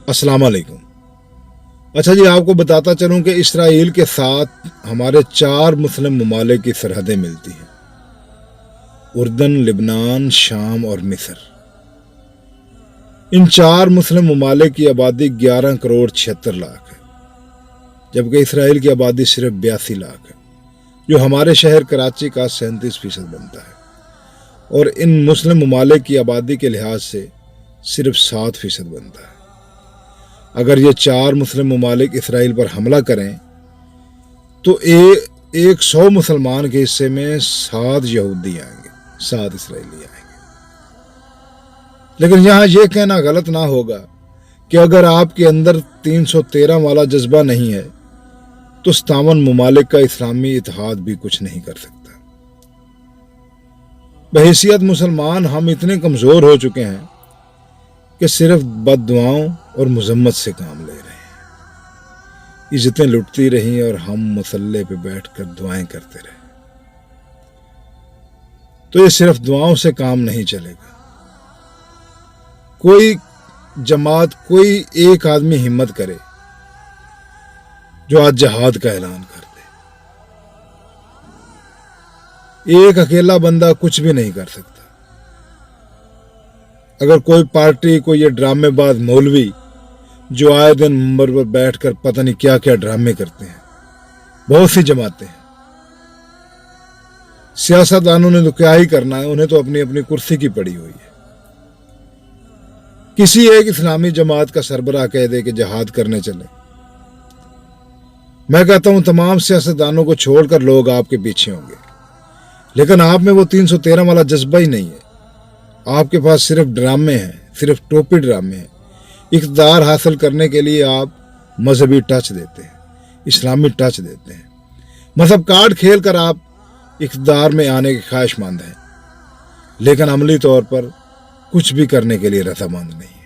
अस्सलाम वालेकुम। अच्छा जी, आपको बताता चलूं कि इसराइल के साथ हमारे 4 मुस्लिम ममालिक की सरहदें मिलती हैं: उर्दन, लिबनान, शाम और मिस्र। इन 4 मुस्लिम ममालिक की आबादी 11 करोड़ 76 लाख है, जबकि इसराइल की आबादी सिर्फ 82 लाख है, जो हमारे शहर कराची का 37% बनता है, और इन मुस्लिम ममालिक की आबादी के लिहाज से सिर्फ 7% बनता है। अगर ये 4 मुस्लिम ममालिक इसराइल पर हमला करें तो 100 मुसलमान के हिस्से में 7 यहूदी आएंगे, 7 इसराइली आएंगे। लेकिन यहाँ ये कहना गलत ना होगा कि अगर आपके अंदर 313 वाला जज्बा नहीं है तो 57 ममालिक का इस्लामी इत्तेहाद भी कुछ नहीं कर सकता। बहैसियत मुसलमान हम इतने कमज़ोर हो चुके हैं कि सिर्फ बद्दुआओं और मजम्मत से काम ले रहे हैं। इज्जतें लुटती रहीं और हम मुसल्ले पे बैठकर दुआएं करते रहे। तो ये सिर्फ दुआओं से काम नहीं चलेगा। कोई जमात, कोई एक आदमी हिम्मत करे जो आज जिहाद का ऐलान कर दे। एक अकेला बंदा कुछ भी नहीं कर सकता। अगर कोई पार्टी, कोई ये ड्रामेबाज मौलवी जो आए दिन मंबर पर बैठकर पता नहीं क्या क्या ड्रामे करते हैं, बहुत सी जमातें हैं। सियासतदानों ने तो क्या ही करना है, उन्हें तो अपनी अपनी कुर्सी की पड़ी हुई है। किसी एक इस्लामी जमात का सरबराह कह दे कि जिहाद करने चले, मैं कहता हूं तमाम सियासतदानों को छोड़कर लोग आपके पीछे होंगे, लेकिन आप में वो 313 वाला जज्बा ही नहीं है। आपके पास सिर्फ ड्रामे हैं, सिर्फ टोपी ड्रामे हैं। इक़्तिदार हासिल करने के लिए आप मजहबी टच देते हैं, इस्लामी टच देते हैं, मजहब कार्ड खेल कर आप इक़्तिदार में आने के ख्वाहिशमंद हैं, लेकिन अमली तौर पर कुछ भी करने के लिए रजामंद नहीं।